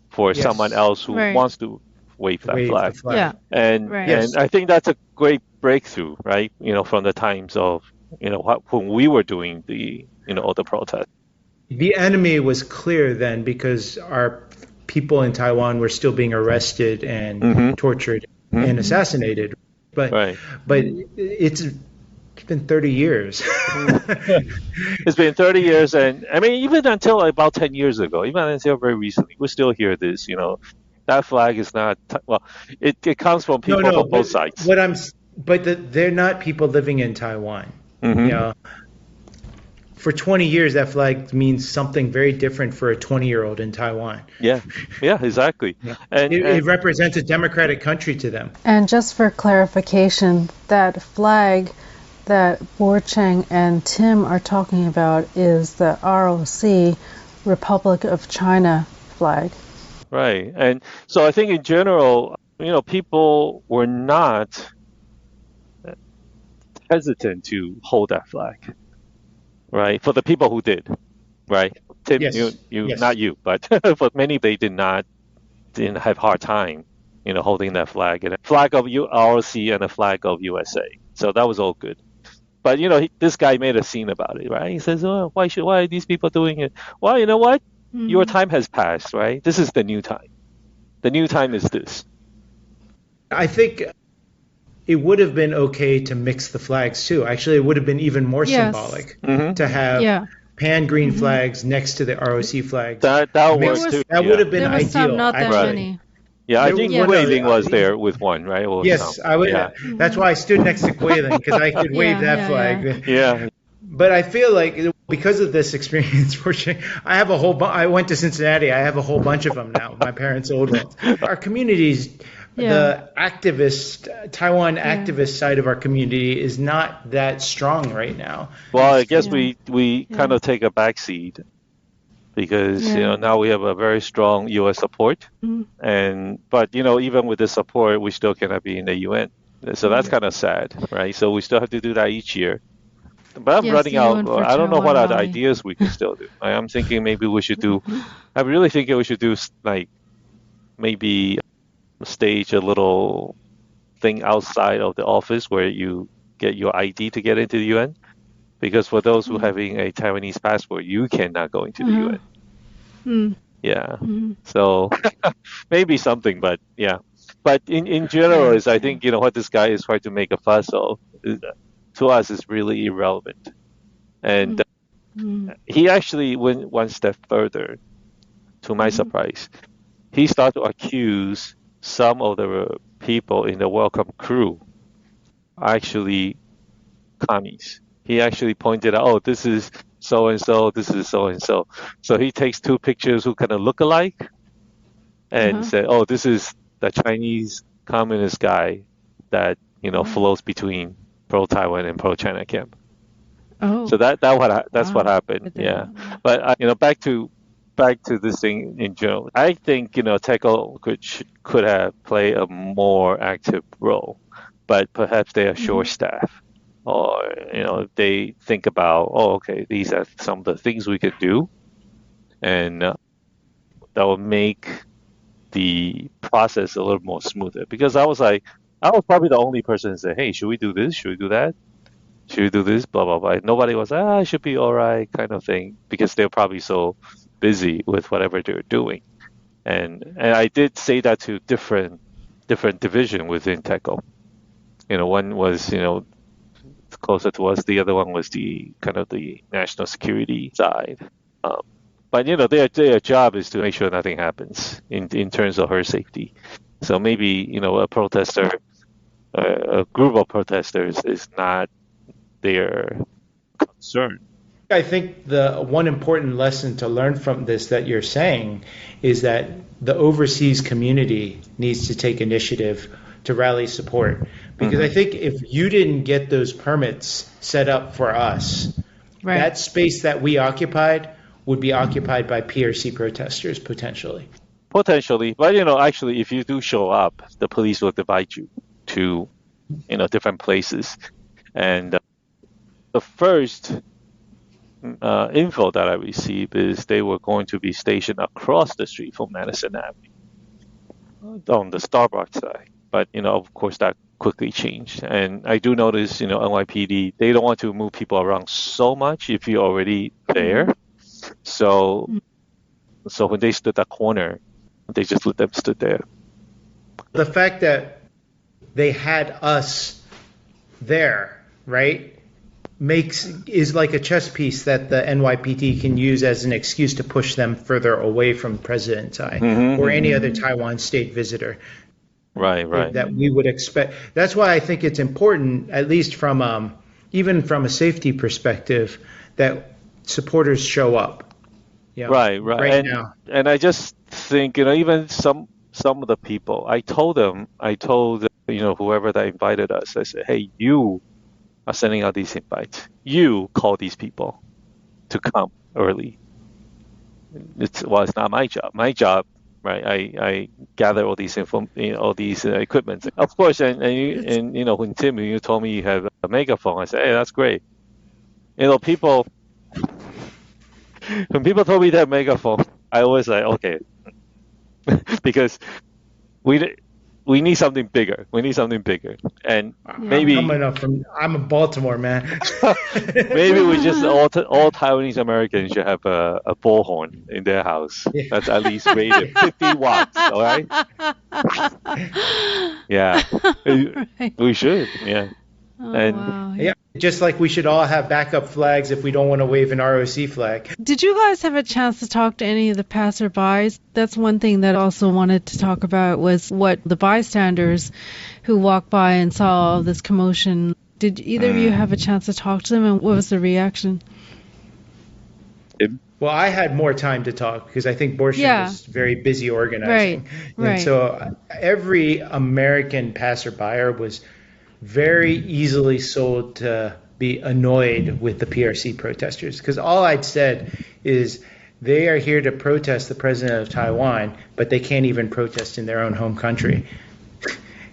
for someone else who wants to wave that flag. Yeah. And I think that's a great breakthrough, right? From the times of, when we were doing the, the protest. The enemy was clear then because our people in Taiwan were still being arrested and tortured and assassinated. But it's been 30 years. It's been 30 years. And I mean, even until about 10 years ago, even until very recently, we still hear this, that flag is not, it comes from people on both sides. They're not people living in Taiwan. For 20 years, that flag means something very different for a 20-year-old in Taiwan. Yeah, exactly. Yeah. And it represents a democratic country to them. And just for clarification, that flag that Borcheng and Tim are talking about is the ROC, Republic of China flag. Right. And so I think in general, people were not hesitant to hold that flag. Right, for the people who did, right? Tim, not you, but for many, they didn't have hard time, holding that flag and a flag of ROC and a flag of USA. So that was all good. But this guy made a scene about it, right? He says, "Oh, why are these people doing it?" Well, you know what? Your time has passed, right? This is the new time. The new time is this. I think it would have been okay to mix the flags too. Actually, it would have been even more symbolic to have pan-green flags next to the ROC flags. That works too. That would have been there was ideal. Some, not that many. Yeah, I think waving was there with one, right? Yes, I would. Yeah. That's why I stood next to Guilin, because I could wave that flag. Yeah. But I feel like because of this experience, I have a whole. I went to Cincinnati. I have a whole bunch of them now. My parents' old ones. Our communities. The Taiwan activist side of our community is not that strong right now. Well, I guess we kind of take a backseat because now we have a very strong U.S. support, but even with the support, we still cannot be in the UN. So that's kind of sad, right? So we still have to do that each year. But I'm running out. I don't know what other ideas we can still do. I'm thinking maybe we should do. I'm really thinking we should do like maybe stage a little thing outside of the office where you get your ID to get into the UN, because for those who having a Taiwanese passport, you cannot go into the UN. Yeah, so maybe something, but but in general, is I think what this guy is trying to make a fuss of to us is really irrelevant, and he actually went one step further. To my surprise, he started to accuse some of the people in the welcome crew are actually commies. He actually pointed out, this is so and so. This is so and so. So he takes two pictures who kind of look alike, and said, "Oh, this is the Chinese communist guy that flows between pro-Taiwan and pro-China camp." Oh. So that's what happened. Yeah, but back to this thing in general. I think TECO could have played a more active role, but perhaps they are short-staffed, or if they think about, okay, these are some of the things we could do, and that will make the process a little more smoother. Because I was probably the only person to say, hey, should we do this? Should we do that? Should we do this? Blah, blah, blah. Nobody was, it should be all right, kind of thing, because they're probably so busy with whatever they're doing. And I did say that to different division within TECO. One was, closer to us. The other one was the kind of the national security side. But their job is to make sure nothing happens in terms of her safety. So maybe a protester, a group of protesters is not their concern. I think the one important lesson to learn from this that you're saying is that the overseas community needs to take initiative to rally support. Because I think if you didn't get those permits set up for us, that space that we occupied would be occupied by PRC protesters potentially. Potentially, but actually, if you do show up, the police will divide you to different places. And the first info that I received is they were going to be stationed across the street from Madison Avenue on the Starbucks side. But of course, that quickly changed. And I do notice, NYPD, they don't want to move people around so much if you're already there. So when they stood that corner, they just let them stood there. The fact that they had us there, right, is like a chess piece that the NYPD can use as an excuse to push them further away from President Tsai or any other Taiwan state visitor. Right. That we would expect. That's why I think it's important, at least from even from a safety perspective, that supporters show up. Right now. And I just think even some of the people, I told whoever that invited us, I said, hey, you are sending out these invites. You call these people to come early. It's not my job. My job, right? I gather all these equipment. Of course, and when Tim, you told me you have a megaphone, I said, hey, that's great. People. When people told me that megaphone, I was like, okay, because we need something bigger. We need something bigger, and maybe I'm a Baltimore man. Maybe we just all Taiwanese Americans should have a bullhorn in their house. Yeah. That's at least rated 50 watts. All right. Yeah, we should. Yeah. Oh, wow. Yeah, just like we should all have backup flags if we don't want to wave an ROC flag. Did you guys have a chance to talk to any of the passerbys? That's one thing that I also wanted to talk about was what the bystanders who walked by and saw all this commotion. Did either of you have a chance to talk to them, and what was the reaction? Well, I had more time to talk because I think Borcheng was very busy organizing. Right. And so every American passerby was very easily sold to be annoyed with the PRC protesters, because all I'd said is they are here to protest the president of Taiwan, but they can't even protest in their own home country.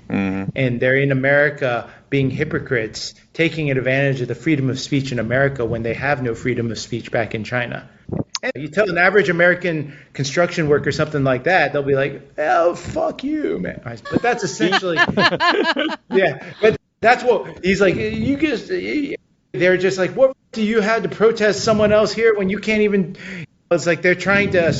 And they're in America being hypocrites, taking advantage of the freedom of speech in America when they have no freedom of speech back in China. And you tell an average American construction worker something like that, they'll be like, oh, fuck you, man. But that's essentially, but that's what he's like. They're just like, what do you have to protest someone else here when you can't even, it's like they're trying to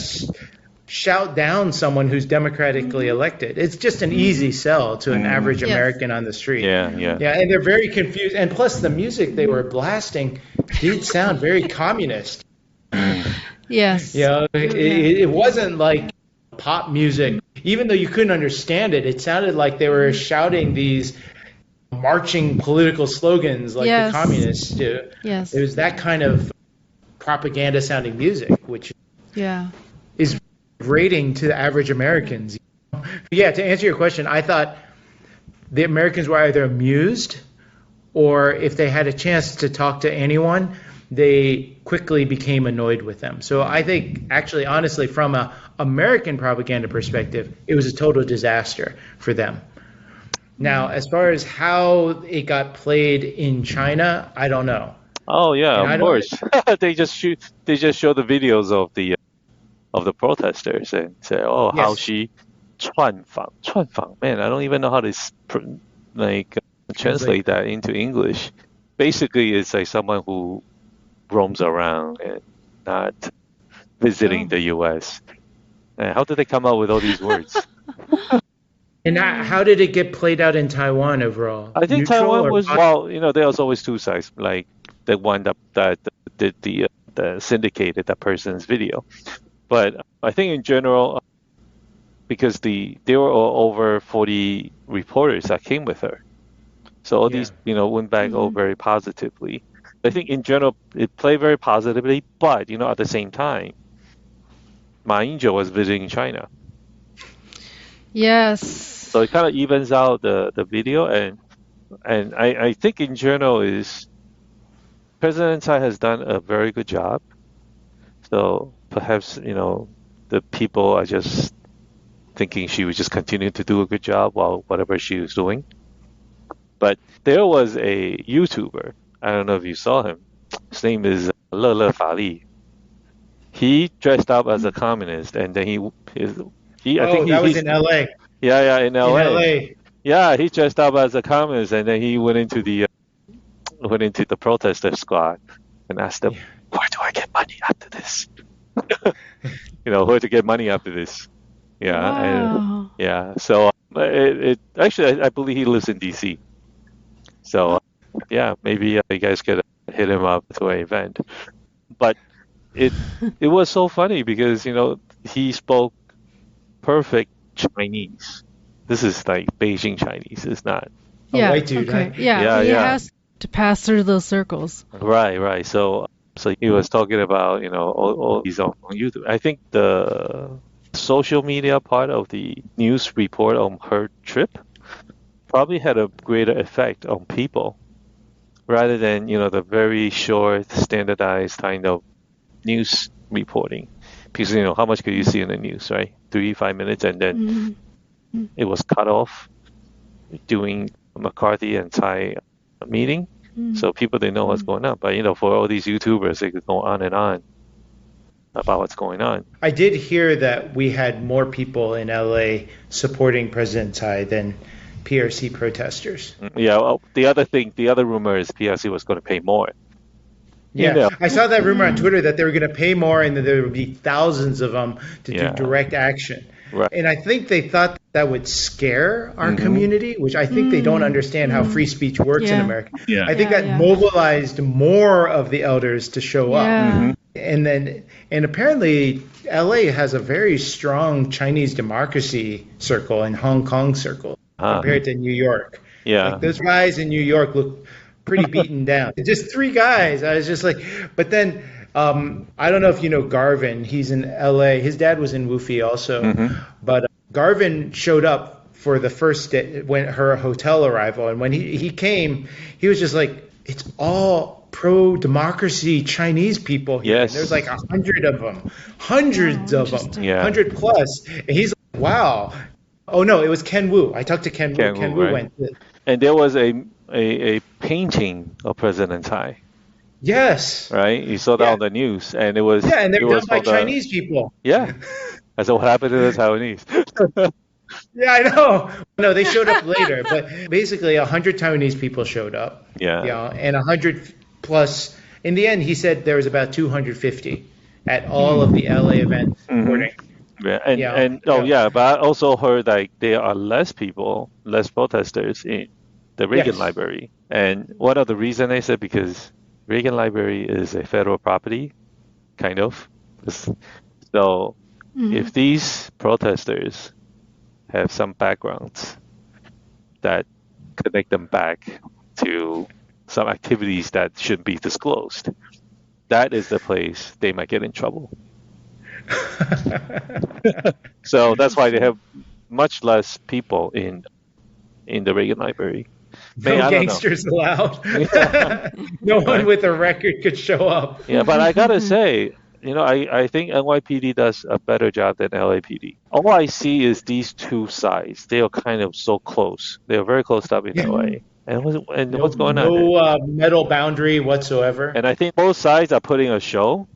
shout down someone who's democratically elected. It's just an easy sell to an average American on the street. Yeah, and they're very confused. And plus the music they were blasting did sound very communist. Yes. It wasn't like pop music. Even though you couldn't understand it, it sounded like they were shouting these marching political slogans like the communists do. Yes. It was that kind of propaganda sounding music, which is grating to the average Americans. Yeah, to answer your question, I thought the Americans were either amused or if they had a chance to talk to anyone, they quickly became annoyed with them. So I think, actually, honestly, from an American propaganda perspective, it was a total disaster for them. Now, as far as how it got played in China, I don't know. Oh yeah, of course. They just show the videos of the protesters and say, oh, Yes. how she 串访. Man, I don't even know how to translate that into English. Basically, it's like someone who roams around and not visiting the U.S. How did they come up with all these words? And how did it get played out in Taiwan overall? I think Taiwan was, well, there's always two sides, like the one that did the syndicated that person's video. But I think in general, because there were over 40 reporters that came with her. So all these, went back all very positively. I think in general, it played very positively, but, at the same time, Ma Ying-jeou was visiting China. Yes. So it kind of evens out the video. And I think in general is President Tsai has done a very good job. So perhaps, the people are just thinking she would just continue to do a good job while whatever she was doing. But there was a YouTuber, I don't know if you saw him. His name is Le Fa Li. He dressed up as a communist, and then I think that was in LA. Yeah, in LA. In LA. Yeah, he dressed up as a communist, and then he went into the protester squad and asked them, "Where do I get money after this?" Where to get money after this? Yeah, wow. And so it actually, I believe he lives in DC. So yeah, maybe you guys could hit him up to an event. But it was so funny because he spoke perfect Chinese. This is like Beijing Chinese. It's not a white dude, okay. right? He has to pass through those circles. Right. So he was talking about all these on YouTube. I think the social media part of the news report on her trip probably had a greater effect on people rather than the very short standardized kind of news reporting, because how much could you see in the news, right? 3-5 minutes, and then it was cut off during McCarthy and Tsai meeting, so people didn't know what's going on. But for all these YouTubers, they could go on and on about what's going on. I did hear that we had more people in LA supporting President Tsai than PRC protesters. Yeah, well, the other rumor is PRC was going to pay more. Yeah, I saw that rumor on Twitter that they were going to pay more and that there would be thousands of them to do direct action. Right. And I think they thought that would scare our community, which I think they don't understand how free speech works in America. Yeah. I think that mobilized more of the elders to show up. And apparently LA has a very strong Chinese democracy circle and Hong Kong circle compared to New York. Yeah. Like those guys in New York look pretty beaten down. Just 3 guys. I was just like, but then I don't know if you know Garvin. He's in LA. His dad was in Woofy also. But Garvin showed up for the first day when her hotel arrival. And when he came, he was just like, it's all pro-democracy Chinese people here. Yes. There's like 100 of them. Hundreds of them. Yeah. 100 plus. And he's like, wow. Oh, no, it was Ken Wu. I talked to Ken Wu. Ken Wu right. went. And there was a painting of President Tsai. Yes. Right? You saw that on the news. And it was... Yeah, and they're done by Chinese people. Yeah. I said, what happened to the Taiwanese? Yeah, I know. No, they showed up later. But basically, 100 Taiwanese people showed up. Yeah. And 100 plus... In the end, he said there was about 250 at all of the LA events supporting. Yeah, but I also heard like there are less protesters in the Reagan Library. And one of the reasons they said because Reagan Library is a federal property, kind of. So if these protesters have some backgrounds that connect them back to some activities that shouldn't be disclosed, that is the place they might get in trouble. So that's why they have much less people in the Reagan Library. No I don't know. gangsters allowed. No one with a record could show up. Yeah, but I gotta say, I think NYPD does a better job than LAPD. All I see is these two sides. They are kind of so close. They are very close up in Yeah. LA. And what's going on? No metal boundary whatsoever. And I think both sides are putting a show,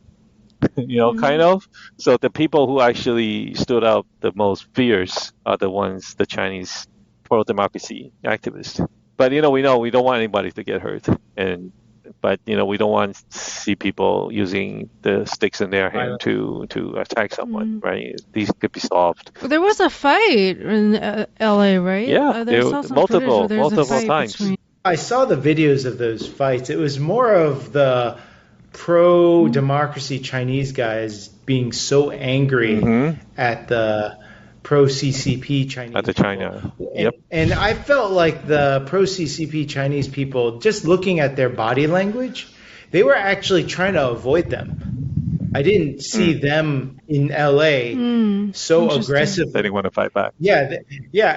kind of. So the people who actually stood out the most fierce are the ones, the Chinese pro-democracy activists. But we know we don't want anybody to get hurt, but we don't want to see people using the sticks in their hand to attack someone, right? These could be solved. There was a fight in LA, right? Yeah, there's multiple times. I saw the videos of those fights. It was more of the pro-democracy Chinese guys being so angry at the pro-CCP Chinese at the China. Yep. And I felt like the pro-CCP Chinese people, just looking at their body language, they were actually trying to avoid them. I didn't see them in LA so aggressive. They didn't want to fight back. Yeah.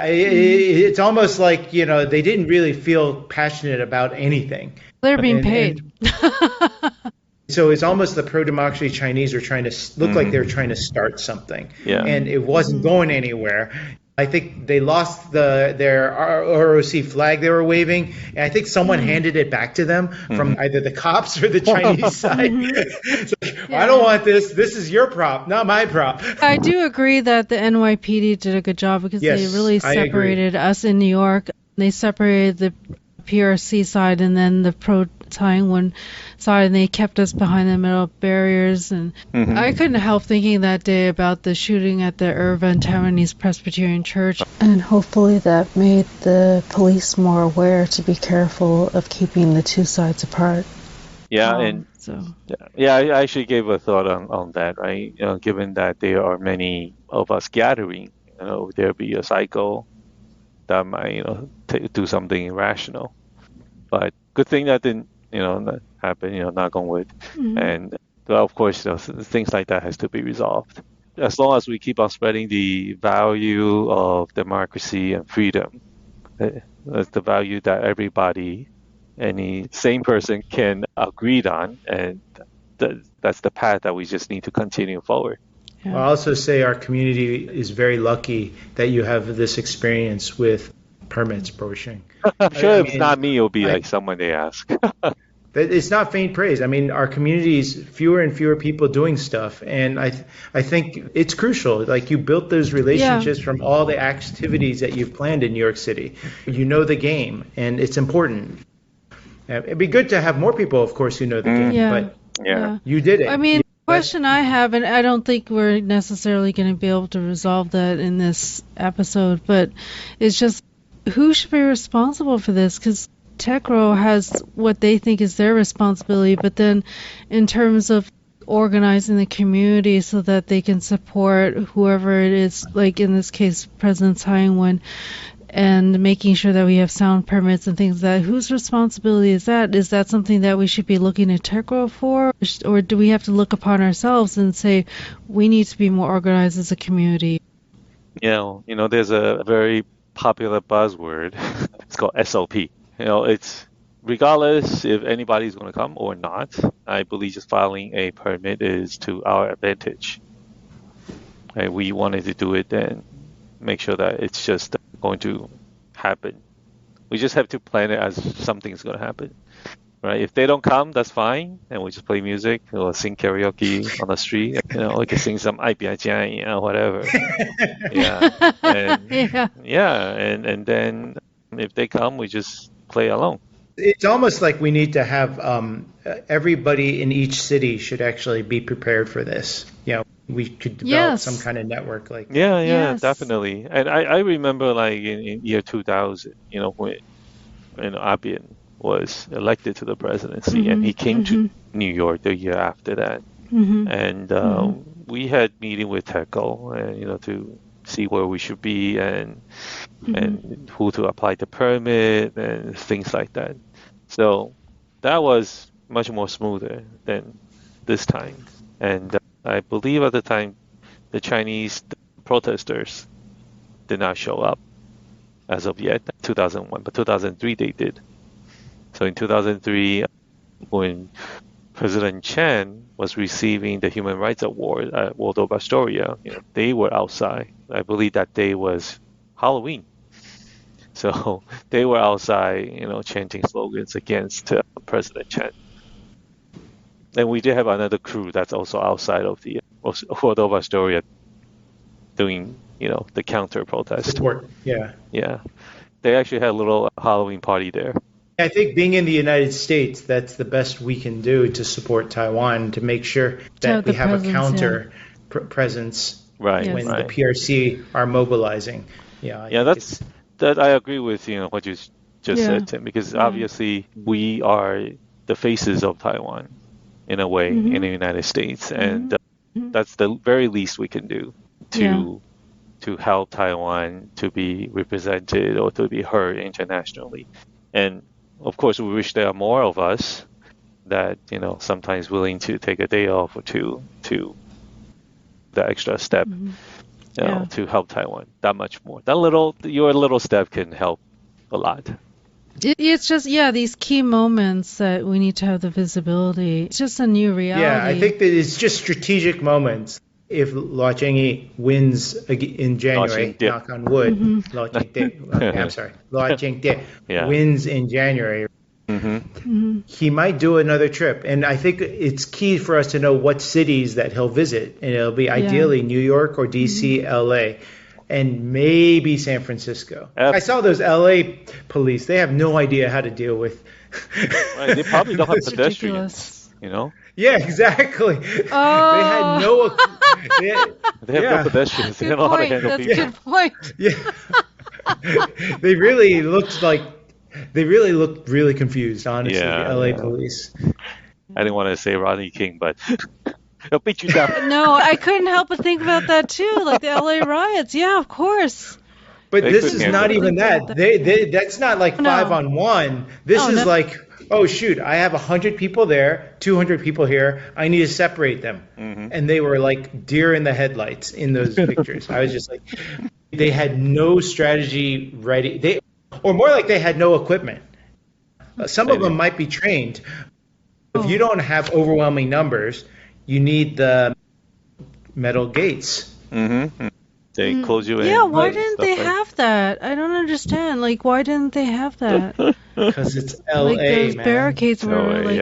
It's almost like, they didn't really feel passionate about anything. They're being paid. So it's almost the pro-democracy Chinese are trying to look like they're trying to start something. Yeah. And it wasn't going anywhere. I think they lost their ROC flag they were waving, and I think someone handed it back to them from either the cops or the Chinese side. I don't want this. This is your prop, not my prop. I do agree that the NYPD did a good job because they really separated us in New York. They separated the PRC side and then the pro-Tsai Ing-Wen side, and they kept us behind the metal barriers. And I couldn't help thinking that day about the shooting at the Irvine Taiwanese Presbyterian Church. And hopefully that made the police more aware to be careful of keeping the two sides apart. Yeah, I actually gave a thought on that, right? Given that there are many of us gathering, there'll be a cycle that might, do something irrational. But good thing that didn't, not happen, knock on wood. And, well, of course, things like that has to be resolved. As long as we keep on spreading the value of democracy and freedom, that's the value that everybody, any sane person can agree on, and that's the path that we just need to continue forward. Yeah. I'll also say our community is very lucky that you have this experience with permits, Borcheng. I'm sure if it's not me, it'll be like someone they ask. It's not faint praise. I mean, our community is fewer and fewer people doing stuff, and I think it's crucial. Like, you built those relationships from all the activities that you've planned in New York City. You know the game, and it's important. It'd be good to have more people, of course, who know the game, but you did it. I mean, the question I have, and I don't think we're necessarily going to be able to resolve that in this episode, but it's just, who should be responsible for this? Because TechRo has what they think is their responsibility, but then in terms of organizing the community so that they can support whoever it is, like in this case, President Tsai Ing-Wen, and making sure that we have sound permits and things like that, whose responsibility is that? Is that something that we should be looking at TechRo for? Or do we have to look upon ourselves and say, we need to be more organized as a community? There's a very popular buzzword. It's called SOP. It's regardless if anybody's going to come or not, I believe just filing a permit is to our advantage. Right? We wanted to do it and make sure that it's just going to happen. We just have to plan it as something's going to happen. Right? If they don't come, that's fine, and we just play music or sing karaoke on the street. We can sing some "whatever. And then if they come, we just play along. It's almost like we need to have everybody in each city should actually be prepared for this. We could develop some kind of network like. Definitely. And I remember like in year 2000, when Abian was elected to the presidency, and he came to New York the year after that, and we had meeting with TechRo, and to see where we should be and who to apply the permit and things like that. So that was much more smoother than this time. And I believe at the time, the Chinese protesters did not show up as of yet, 2001, but 2003 they did. So in 2003, when President Chng was receiving the Human Rights Award at Waldorf Astoria, they were outside. I believe that day was Halloween. So they were outside, chanting slogans against President Chng. And we did have another crew that's also outside of the Waldorf Astoria doing, the counter protest. Support, yeah. Yeah. They actually had a little Halloween party there. I think being in the United States, that's the best we can do to support Taiwan, to make sure that we have a counter presence when the PRC are mobilizing. That I agree with what you just said, Tim, because obviously we are the faces of Taiwan in a way in the United States, and that's the very least we can do to help Taiwan to be represented or to be heard internationally. And of course, we wish there are more of us that sometimes willing to take a day off or two to the extra step to help Taiwan that much more. Your little step can help a lot. It's just these key moments that we need to have the visibility. It's just a new reality. Yeah, I think that it's just strategic moments. If Lo Chng wins in January, knock on wood, Lo Chng wins in January, he might do another trip. And I think it's key for us to know what cities that he'll visit. And it'll be ideally New York or DC, LA, and maybe San Francisco. I saw those LA police. They have no idea how to deal with. Right, they probably don't have pedestrians, Yeah, exactly. Oh. They had no. They have no pedestrians. They don't know how to handle people. That's a good point. Yeah. They really looked really confused, honestly, the LA police. I didn't want to say Rodney King, but they'll beat you down. No, I couldn't help but think about that too, like the LA riots. Yeah, of course. But this is not even that. That's not like 5-on-1. This is like, oh shoot, I have 100 people there, 200 people here. I need to separate them. And they were like deer in the headlights in those pictures. I was just like, they had no strategy ready. Or more like they had no equipment. Some of them might be trained. If you don't have overwhelming numbers, you need the metal gates. They close you in. Yeah, why didn't they have that? I don't understand. Like, why didn't they have that? Because it's LA, like those man. barricades were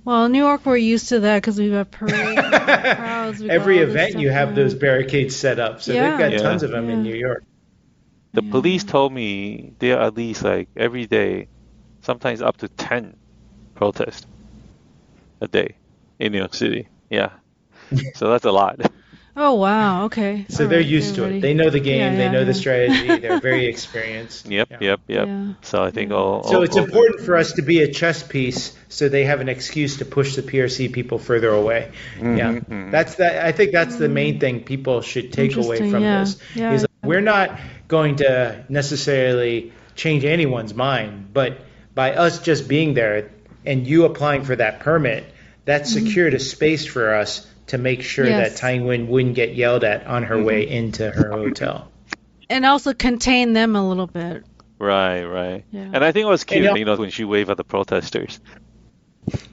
Well, New York, we're used to that because we've got parades, crowds. Every event you have those barricades set up. So they've got tons of them in New York. The police told me there are at least like every day, sometimes up to 10 protests a day in New York City. Yeah. So that's a lot. Oh, wow. Okay. So they're used to it. They know the game. They know the strategy. They're very experienced. Yep. So I think So it's important for us to be a chess piece so they have an excuse to push the PRC people further away. I think that's the main thing people should take away from this. Is like, we're not going to necessarily change anyone's mind, but by us just being there and you applying for that permit, that secured a space for us to make sure that Tsai Ing-Wen wouldn't get yelled at on her way into her hotel. And also contain them a little bit. Right. Yeah. And I think it was cute, when she waved at the protesters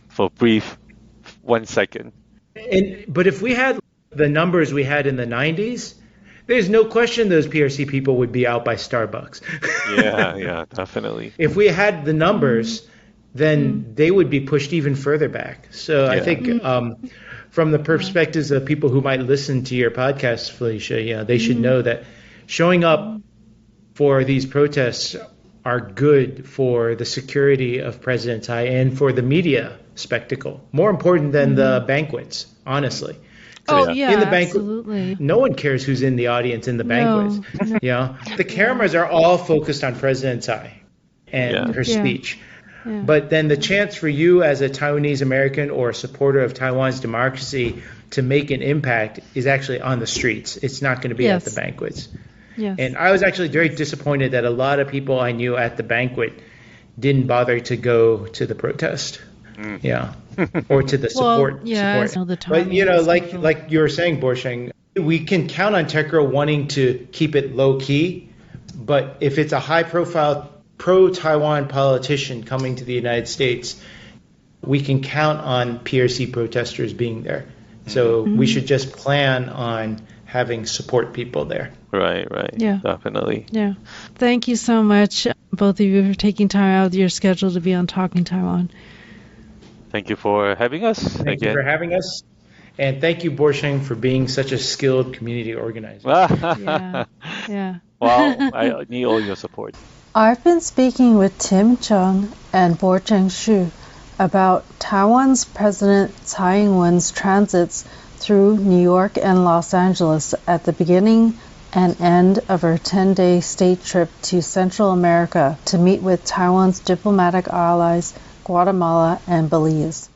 for a brief 1 second. But if we had the numbers we had in the 90s, there's no question those PRC people would be out by Starbucks. Yeah, definitely. If we had the numbers, then they would be pushed even further back. So I think from the perspectives of people who might listen to your podcast, Felicia, they should know that showing up for these protests are good for the security of President Tsai and for the media spectacle. More important than the banquets, honestly. In the banquet, absolutely. No one cares who's in the audience in the banquets. No. The cameras are all focused on President Tsai and her speech. Yeah. But then the chance for you as a Taiwanese American or a supporter of Taiwan's democracy to make an impact is actually on the streets. It's not going to be at the banquets. Yes. And I was actually very disappointed that a lot of people I knew at the banquet didn't bother to go to the protest. Yeah, or to the support. Well, yeah, support. I know the But timing and schedule. like you were saying, Borcheng, we can count on TECRO wanting to keep it low key. But if it's a high profile pro-Taiwan politician coming to the United States, we can count on PRC protesters being there. So we should just plan on having support people there. Right. Yeah. Definitely. Yeah. Thank you so much, both of you, for taking time out of your schedule to be on Talking Taiwan. Thank you for having us Thank you for having us. And thank you, Borcheng, for being such a skilled community organizer. Yeah. Well, I need all your support. I've been speaking with Tim Chng and Borcheng Xu about Taiwan's President Tsai Ing-wen's transits through New York and Los Angeles at the beginning and end of her 10-day state trip to Central America to meet with Taiwan's diplomatic allies, Guatemala and Belize.